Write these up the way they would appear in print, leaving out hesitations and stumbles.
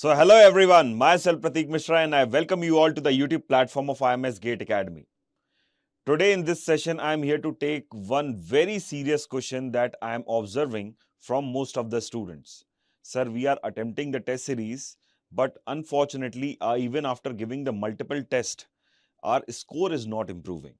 So hello everyone, myself Prateek Mishra and I welcome you all to the YouTube platform of IMS Gate Academy. Today in this session, I am here to take one very serious question that I am observing from most of the students. Sir, we are attempting the test series, but unfortunately, even after giving the multiple tests, our score is not improving.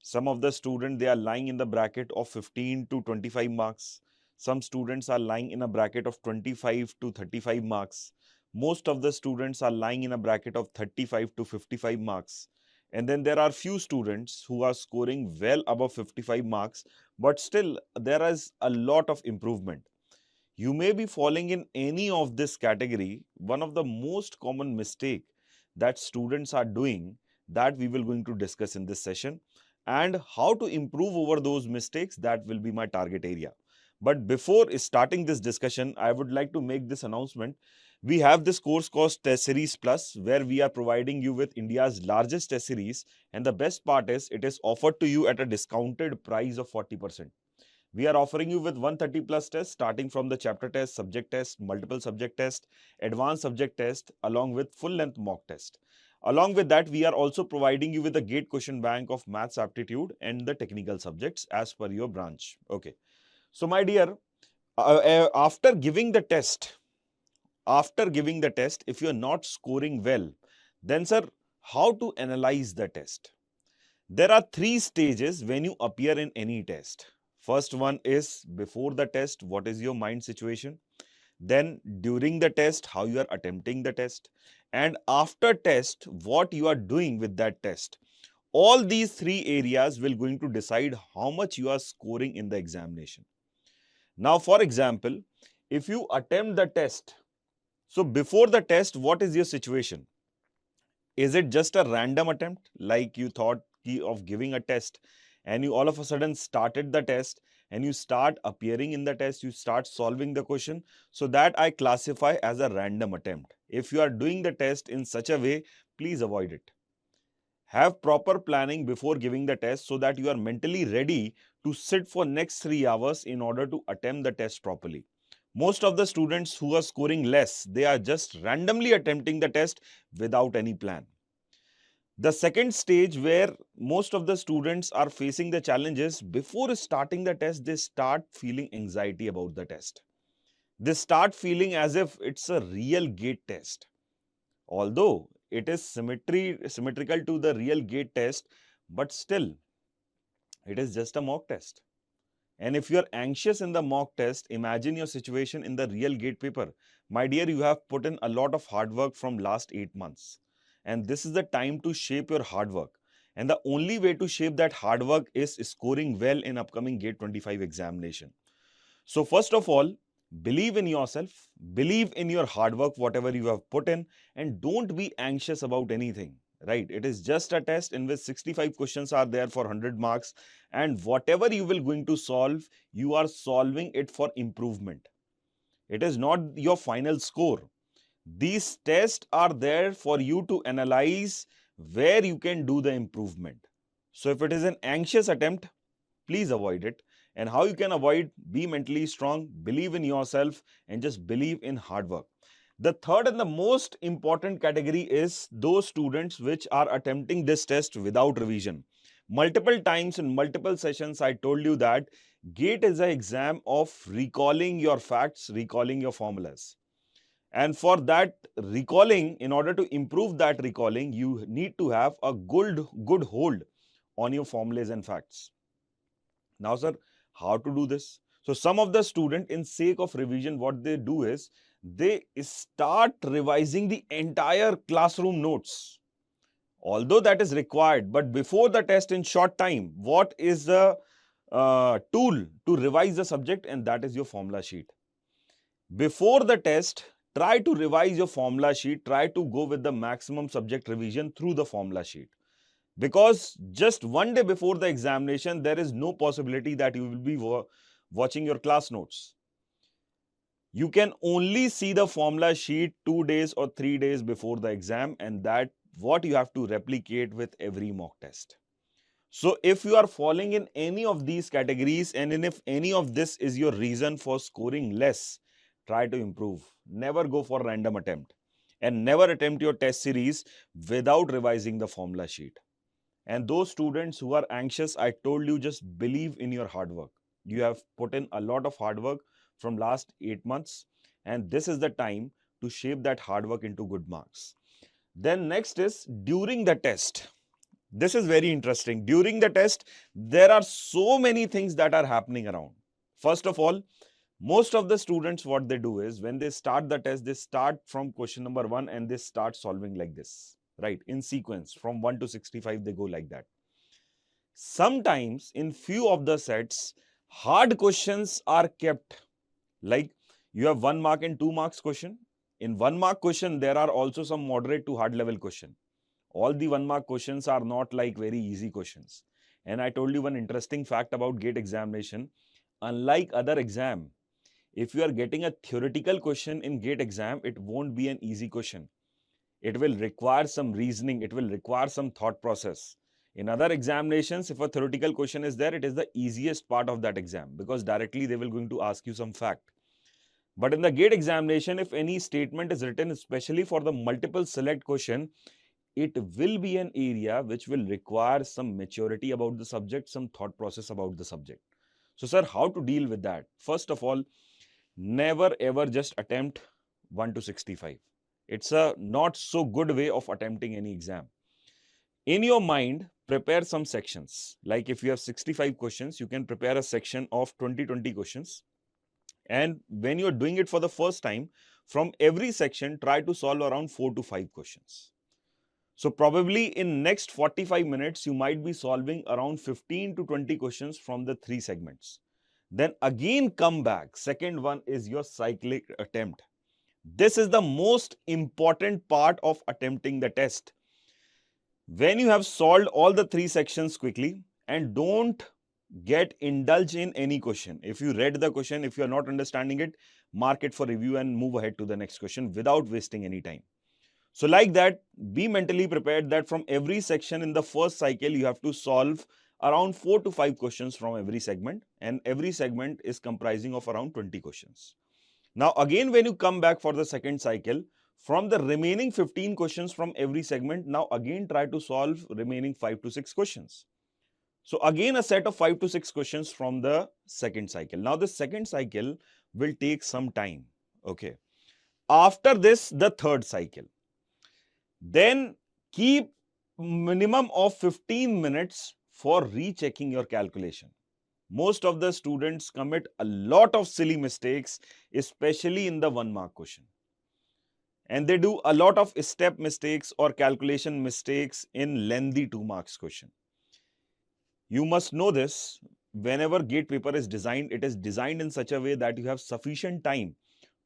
Some of the students, they are lying in the bracket of 15 to 25 marks. Some students are lying in a bracket of 25 to 35 marks. Most of the students are lying in a bracket of 35 to 55 marks. And then there are few students who are scoring well above 55 marks, but still there is a lot of improvement. You may be falling in any of this category. One of the most common mistake that students are doing that we will going to discuss in this session, and how to improve over those mistakes, that will be my target area. But before starting this discussion, I would like to make this announcement. We have this course called Test Series Plus, where we are providing you with India's largest test series, and the best part is it is offered to you at a discounted price of 40%. We are offering you with 130 plus tests starting from the chapter test, subject test, multiple subject test, advanced subject test, along with full length mock test. Along with that, we are also providing you with a gate question bank of maths aptitude and the technical subjects as per your branch. Okay. So my dear, after giving the test, if you are not scoring well, then sir, how to analyze the test? There are three stages when you appear in any test. First one is before the test, what is your mind situation? Then during the test, how you are attempting the test. And after test, what you are doing with that test. All these three areas will going to decide how much you are scoring in the examination. Now, for example, if you attempt the test, so before the test, what is your situation? Is it just a random attempt, like you thought of giving a test and you all of a sudden started the test and you start appearing in the test, you start solving the question? So that I classify as a random attempt. If you are doing the test in such a way, please avoid it. Have proper planning before giving the test so that you are mentally ready to sit for next 3 hours in order to attempt the test properly. Most of the students who are scoring less, they are just randomly attempting the test without any plan. The second stage where most of the students are facing the challenges, before starting the test, they start feeling anxiety about the test. They start feeling as if it's a real gate test. Although it is symmetrical to the real gate test, but still it is just a mock test. And if you are anxious in the mock test, imagine your situation in the real gate paper. My dear, you have put in a lot of hard work from last 8 months. And this is the time to shape your hard work. And the only way to shape that hard work is scoring well in upcoming Gate 25 examination. So first of all, believe in yourself, believe in your hard work, whatever you have put in, and don't be anxious about anything. Right? It is just a test in which 65 questions are there for 100 marks, and whatever you will going to solve, you are solving it for improvement. It is not your final score. These tests are there for you to analyze where you can do the improvement. So if it is an anxious attempt, please avoid it. And how you can avoid? Be mentally strong, believe in yourself, and just believe in hard work. The third and the most important category is those students which are attempting this test without revision. Multiple times in multiple sessions, I told you that GATE is an exam of recalling your facts, recalling your formulas. And for that recalling, in order to improve that recalling, you need to have a good hold on your formulas and facts. Now, sir, how to do this? So some of the student, in sake of revision, what they do is they start revising the entire classroom notes. Although that is required, but before the test in short time, what is the tool to revise the subject? And that is your formula sheet. Before the test, try to revise your formula sheet. Try to go with the maximum subject revision through the formula sheet. Because just one day before the examination, there is no possibility that you will be watching your class notes. You can only see the formula sheet 2 days or 3 days before the exam, and that what you have to replicate with every mock test. So if you are falling in any of these categories, and if any of this is your reason for scoring less, try to improve. Never go for random attempt. And never attempt your test series without revising the formula sheet. And those students who are anxious, I told you, just believe in your hard work. You have put in a lot of hard work from last 8 months, and this is the time to shape that hard work into good marks. Then next is during the test. This is very interesting. During the test, there are so many things that are happening around. First of all, most of the students, what they do is when they start the test, they start from question number 1 and they start solving like this, right? In sequence from 1 to 65, they go like that. Sometimes in few of the sets, hard questions are kept, like you have 1 mark and 2 marks question. In 1 mark question, there are also some moderate to hard level question. All the 1 mark questions are not like very easy questions. And I told you one interesting fact about GATE examination. Unlike other exam, if you are getting a theoretical question in GATE exam, it won't be an easy question. It will require some reasoning. It will require some thought process. In other examinations, if a theoretical question is there, it is the easiest part of that exam because directly they will going to ask you some fact. But in the GATE examination, if any statement is written, especially for the multiple select question, it will be an area which will require some maturity about the subject, some thought process about the subject. So, sir, how to deal with that? First of all, never ever just attempt 1 to 65. It's a not so good way of attempting any exam. In your mind, prepare some sections. Like if you have 65 questions, you can prepare a section of 20 questions. And when you're doing it for the first time, from every section, try to solve around 4 to 5 questions. So probably in next 45 minutes, you might be solving around 15 to 20 questions from the 3 segments. Then again come back. Second one is your cyclic attempt. This is the most important part of attempting the test. When you have solved all the 3 sections quickly, and don't get indulged in any question. If you read the question, if you are not understanding it, mark it for review and move ahead to the next question without wasting any time. So like that, be mentally prepared that from every section in the first cycle, you have to solve around 4 to 5 questions from every segment, and every segment is comprising of around 20 questions. Now again, when you come back for the second cycle, from the remaining 15 questions from every segment, now again try to solve remaining 5 to 6 questions. So again a set of 5 to 6 questions from the second cycle. Now the second cycle will take some time. Okay. After this, the third cycle. Then keep minimum of 15 minutes for rechecking your calculation. Most of the students commit a lot of silly mistakes, especially in the 1 mark question. And they do a lot of step mistakes or calculation mistakes in lengthy 2 marks question. You must know this. Whenever GATE paper is designed, it is designed in such a way that you have sufficient time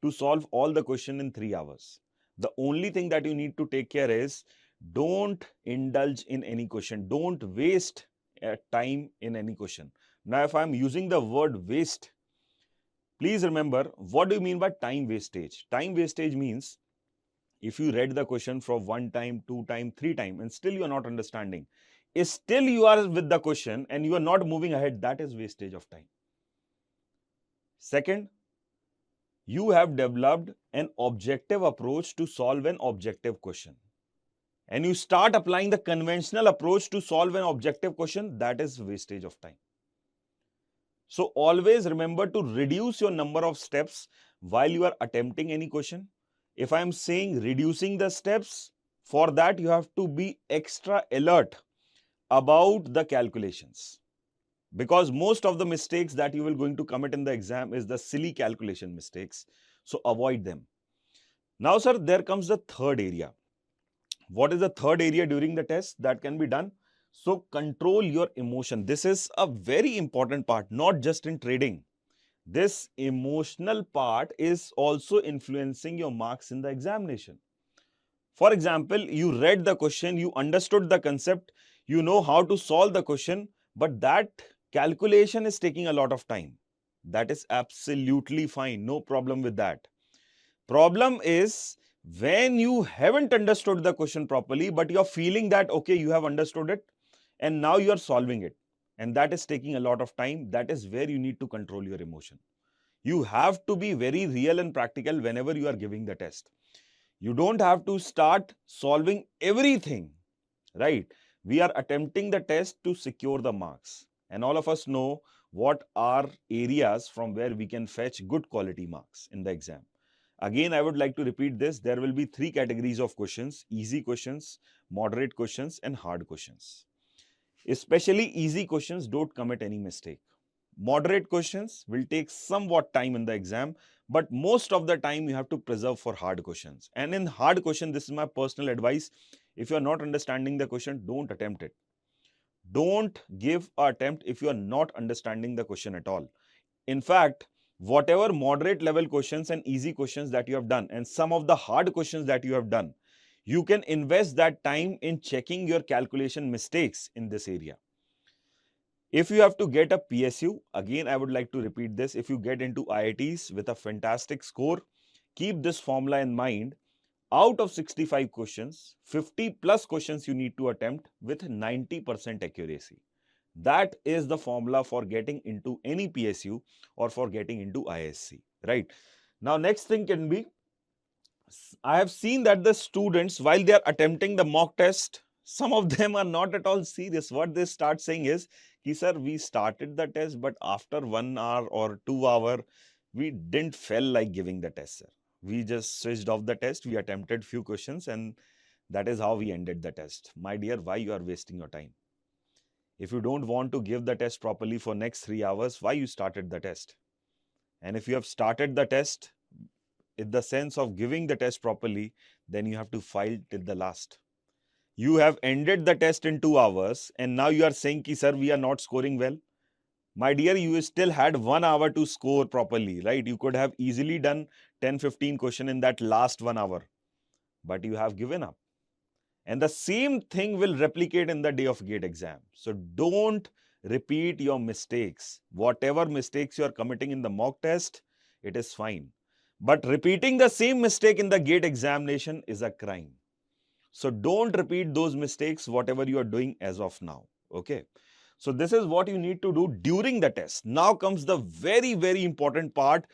to solve all the question in 3 hours. The only thing that you need to take care is don't indulge in any question. Don't waste time in any question. Now, if I'm using the word waste, please remember, what do you mean by time wastage? Time wastage means if you read the question for 1 time, 2 time, 3 time, and still you are not understanding, still you are with the question and you are not moving ahead, that is wastage of time. Second, you have developed an objective approach to solve an objective question. And you start applying the conventional approach to solve an objective question, that is wastage of time. So always remember to reduce your number of steps while you are attempting any question. If I am saying reducing the steps, for that you have to be extra alert about the calculations. Because most of the mistakes that you will going to commit in the exam is the silly calculation mistakes. So avoid them. Now, sir, there comes the third area. What is the third area during the test that can be done? So control your emotion. This is a very important part, not just in trading. This emotional part is also influencing your marks in the examination. For example, you read the question, you understood the concept, you know how to solve the question, but that calculation is taking a lot of time. That is absolutely fine. No problem with that. Problem is when you haven't understood the question properly, but you're feeling that, okay, you have understood it and now you're solving it. And that is taking a lot of time. That is where you need to control your emotion. You have to be very real and practical whenever you are giving the test. You don't have to start solving everything, right? We are attempting the test to secure the marks. And all of us know what are areas from where we can fetch good quality marks in the exam. Again, I would like to repeat this. There will be three categories of questions: easy questions, moderate questions, and hard questions. Especially easy questions, don't commit any mistake. Moderate questions will take somewhat time in the exam, but most of the time you have to preserve for hard questions. And in hard question, this is my personal advice. If you are not understanding the question, don't attempt it. Don't give an attempt if you are not understanding the question at all. In fact, whatever moderate level questions and easy questions that you have done, and some of the hard questions that you have done, you can invest that time in checking your calculation mistakes in this area. If you have to get a PSU, again, I would like to repeat this. If you get into IITs with a fantastic score, keep this formula in mind. Out of 65 questions, 50 plus questions you need to attempt with 90% accuracy. That is the formula for getting into any PSU or for getting into ISC, right? Now, next thing can be, I have seen that the students, while they are attempting the mock test, some of them are not at all serious. What they start saying is, sir, we started the test, but after 1 hour or 2 hours, we didn't feel like giving the test, sir. We just switched off the test. We attempted few questions and that is how we ended the test. My dear, why you are wasting your time? If you don't want to give the test properly for next 3 hours, why you started the test? And if you have started the test in the sense of giving the test properly, then you have to fight till the last. You have ended the test in 2 hours and now you are saying, sir, we are not scoring well. My dear, you still had 1 hour to score properly, right? You could have easily done 10-15 questions in that last 1 hour, but you have given up. And the same thing will replicate in the day of GATE exam. So don't repeat your mistakes. Whatever mistakes you are committing in the mock test, it is fine. But repeating the same mistake in the GATE examination is a crime. So don't repeat those mistakes, whatever you are doing as of now. Okay. So this is what you need to do during the test. Now comes the very, very important part,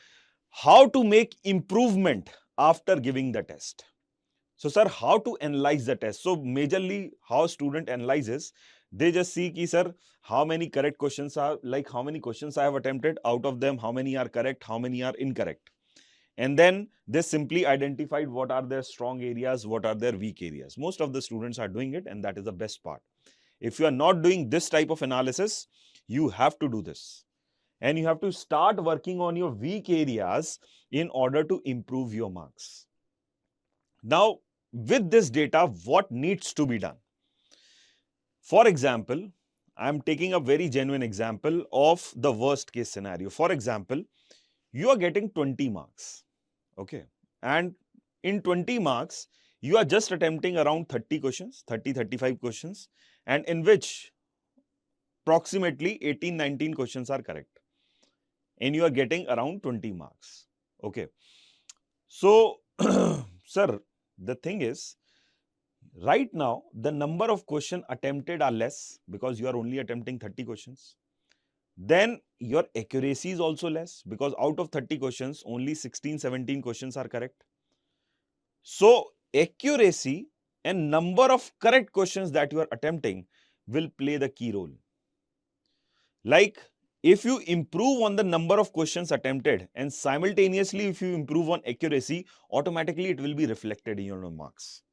how to make improvement after giving the test. So sir, how to analyze the test? So majorly how student analyzes, they just see, sir, how many correct questions are, like how many questions I have attempted, out of them, how many are correct, how many are incorrect. And then they simply identified what are their strong areas, what are their weak areas. Most of the students are doing it and that is the best part. If you are not doing this type of analysis, you have to do this. And you have to start working on your weak areas in order to improve your marks. Now, with this data, what needs to be done? For example, I'm taking a very genuine example of the worst case scenario. For example, you are getting 20 marks. Okay. And in 20 marks, you are just attempting around 30 questions, 35 questions, and in which approximately 18-19 questions are correct. And you are getting around 20 marks. Okay. So, sir, the thing is, right now, the number of questions attempted are less because you are only attempting 30 questions. Then your accuracy is also less because out of 30 questions, only 16-17 questions are correct. So accuracy and number of correct questions that you are attempting will play the key role. Like if you improve on the number of questions attempted and simultaneously if you improve on accuracy, automatically it will be reflected in your marks.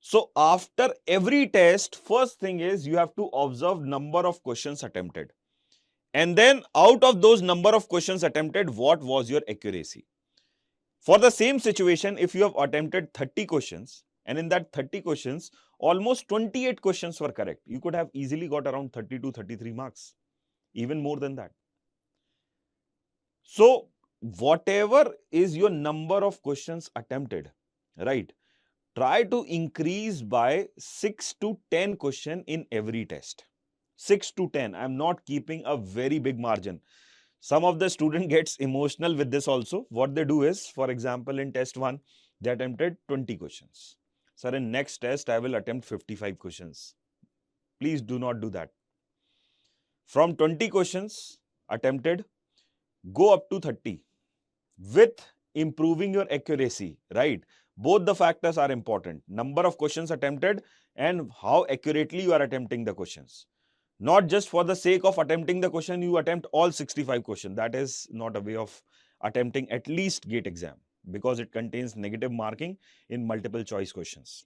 So after every test, first thing is you have to observe number of questions attempted. And then out of those number of questions attempted, what was your accuracy? For the same situation, if you have attempted 30 questions and in that 30 questions, almost 28 questions were correct, you could have easily got around 32-33 marks, even more than that. So whatever is your number of questions attempted, right? Try to increase by 6 to 10 questions in every test. 6 to 10. I'm not keeping a very big margin. Some of the student gets emotional with this also. What they do is, for example, in test 1, they attempted 20 questions. Sir, in next test, I will attempt 55 questions. Please do not do that. From 20 questions attempted, go up to 30 with improving your accuracy, right? Both the factors are important. Number of questions attempted and how accurately you are attempting the questions. Not just for the sake of attempting the question, you attempt all 65 questions. That is not a way of attempting at least GATE exam, because it contains negative marking in multiple choice questions.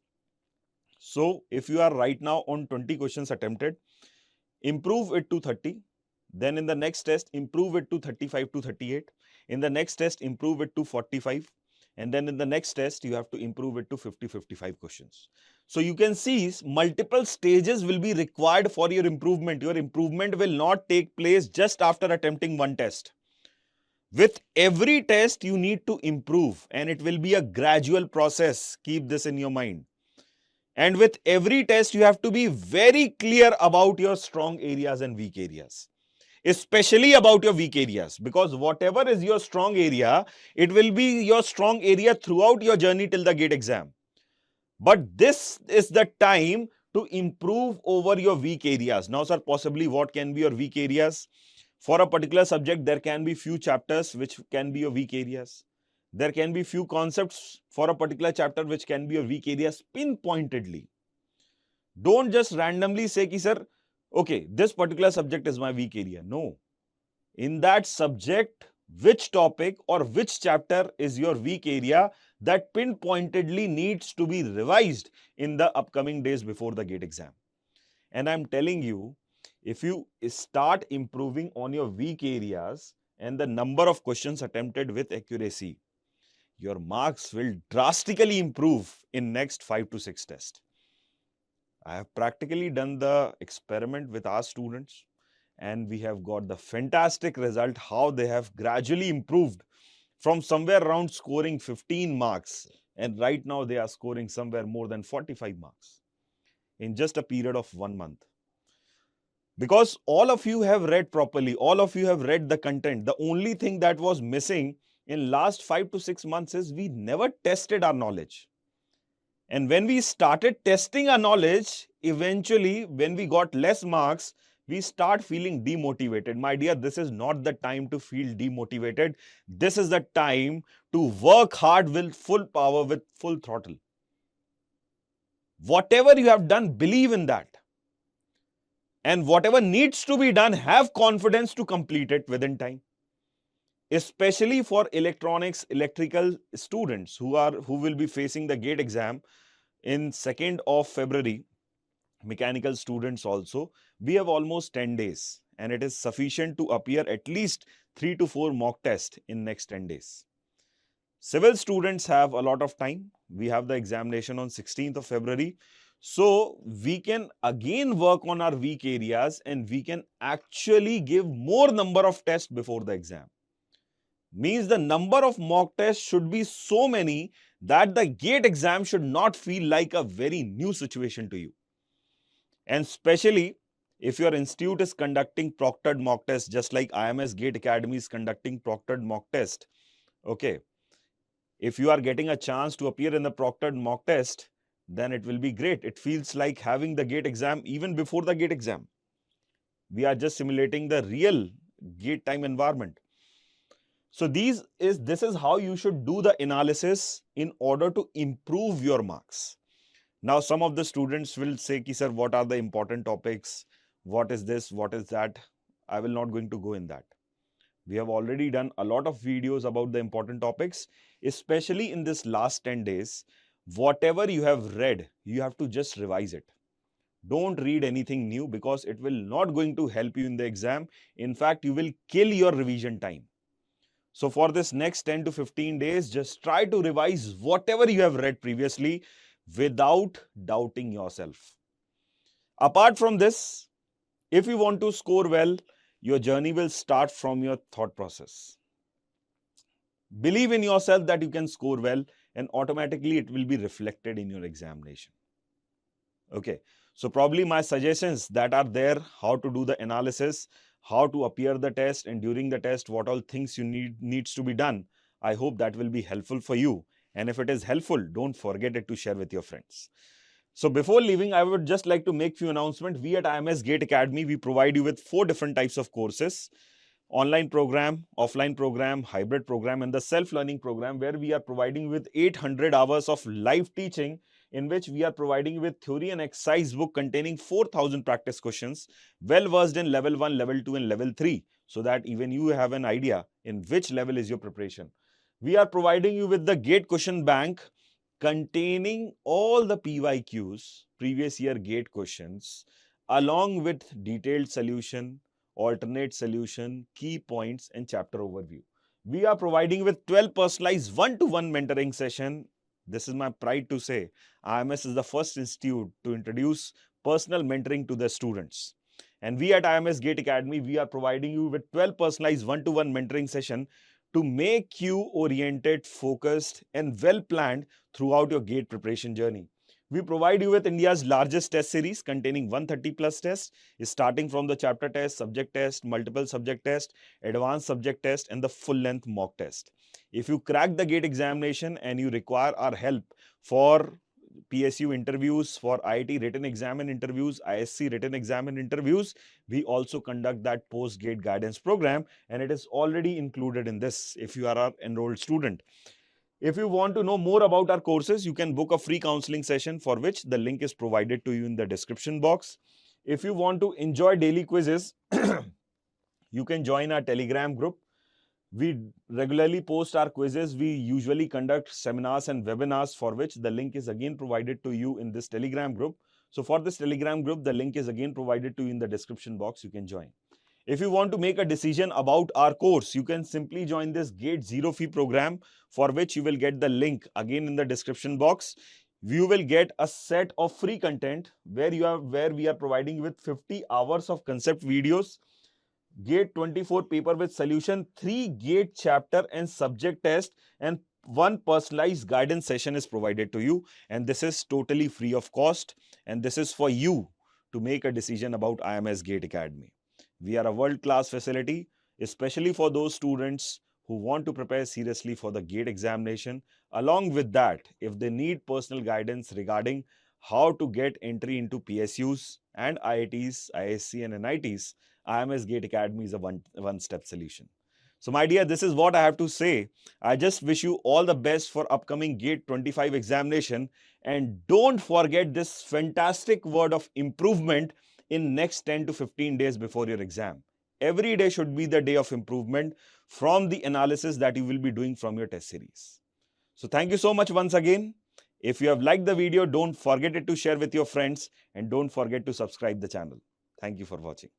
So if you are right now on 20 questions attempted, improve it to 30. Then in the next test, improve it to 35 to 38. In the next test, improve it to 45. And then in the next test, you have to improve it to 50, 55 questions. So you can see multiple stages will be required for your improvement. Your improvement will not take place just after attempting one test. With every test, you need to improve, and it will be a gradual process. Keep this in your mind. And with every test, you have to be very clear about your strong areas and weak areas, especially about your weak areas, because whatever is your strong area, it will be your strong area throughout your journey till the GATE exam. But this is the time to improve over your weak areas. Now, sir, possibly what can be your weak areas? For a particular subject, there can be few chapters which can be your weak areas. There can be few concepts for a particular chapter which can be your weak areas pinpointedly. Don't just randomly say, ki, sir, okay, this particular subject is my weak area. No. In that subject, which topic or which chapter is your weak area that pinpointedly needs to be revised in the upcoming days before the GATE exam. And I'm telling you, if you start improving on your weak areas and the number of questions attempted with accuracy, your marks will drastically improve in next 5 to 6 tests. I have practically done the experiment with our students, and we have got the fantastic result how they have gradually improved from somewhere around scoring 15 marks, and right now they are scoring somewhere more than 45 marks in just a period of 1 month. Because all of you have read properly, all of you have read the content. The only thing that was missing in last 5 to 6 months is we never tested our knowledge. And when we started testing our knowledge, eventually when we got less marks, we start feeling demotivated. My dear, this is not the time to feel demotivated. This is the time to work hard with full power, with full throttle. Whatever you have done, believe in that. And whatever needs to be done, have confidence to complete it within time. Especially for electronics, electrical students who will be facing the GATE exam in 2nd of February, mechanical students also, we have almost 10 days and it is sufficient to appear at least 3 to 4 mock tests in next 10 days. Civil students have a lot of time. We have the examination on 16th of February. So we can again work on our weak areas and we can actually give more number of tests before the exam. Means the number of mock tests should be so many that the GATE exam should not feel like a very new situation to you. And especially if your institute is conducting proctored mock tests, just like IMS GATE Academy is conducting proctored mock test. Okay. If you are getting a chance to appear in the proctored mock test, then it will be great. It feels like having the GATE exam even before the GATE exam. We are just simulating the real GATE time environment. So this is how you should do the analysis in order to improve your marks. Now, some of the students will say, sir, what are the important topics? What is this? What is that? I will not going to go in that. We have already done a lot of videos about the important topics, especially in this last 10 days. Whatever you have read, you have to just revise it. Don't read anything new because it will not going to help you in the exam. In fact, you will kill your revision time. So for this next 10 to 15 days, just try to revise whatever you have read previously without doubting yourself. Apart from this, if you want to score well, your journey will start from your thought process. Believe in yourself that you can score well and automatically it will be reflected in your examination. Okay, so probably my suggestions that are there, how to do the analysis, how to appear the test, and during the test, what all things you needs to be done. I hope that will be helpful for you. And if it is helpful, don't forget it to share with your friends. So before leaving, I would just like to make few announcements. We at IMS GATE Academy, we provide you with 4 different types of courses. online program, offline program, hybrid program, and the self-learning program, where we are providing with 800 hours of live teaching, in which we are providing with theory and exercise book containing 4,000 practice questions, well versed in level 1, level 2, and level 3, so that even you have an idea in which level is your preparation. We are providing you with the GATE question bank containing all the PYQs, previous year GATE questions, along with detailed solution, alternate solution, key points, and chapter overview. We are providing with 12 personalized one-to-one mentoring session. This is my pride to say, IMS is the first institute to introduce personal mentoring to the students. And we at IMS GATE Academy, we are providing you with 12 personalized one-to-one mentoring session to make you oriented, focused, and well-planned throughout your GATE preparation journey. We provide you with India's largest test series containing 130 plus tests, starting from the chapter test, subject test, multiple subject test, advanced subject test, and the full-length mock test. If you crack the GATE examination and you require our help for PSU interviews, for IIT written exam and interviews, ISC written exam and interviews, we also conduct that post-GATE guidance program, and it is already included in this if you are our enrolled student. If you want to know more about our courses, you can book a free counseling session, for which the link is provided to you in the description box. If you want to enjoy daily quizzes, you can join our Telegram group. We regularly post our quizzes. We usually conduct seminars and webinars, for which the link is again provided to you in this Telegram group. So for this Telegram group, the link is again provided to you in the description box. You can join. If you want to make a decision about our course, you can simply join this GATE Zero Fee program, for which you will get the link again in the description box. You will get a set of free content where we are providing with 50 hours of concept videos, GATE 24 paper with solution, 3 GATE chapter and subject test, and 1 personalized guidance session is provided to you. And this is totally free of cost. And this is for you to make a decision about IMS GATE Academy. We are a world-class facility, especially for those students who want to prepare seriously for the GATE examination. Along with that, if they need personal guidance regarding how to get entry into PSUs and IITs, ISC, and NITs, IMS GATE Academy is a one-step solution. So my dear, this is what I have to say. I just wish you all the best for upcoming GATE 25 examination, and don't forget this fantastic word of improvement in next 10 to 15 days before your exam. Every day should be the day of improvement from the analysis that you will be doing from your test series. So thank you so much once again. If you have liked the video, don't forget to share with your friends, and don't forget to subscribe the channel. Thank you for watching.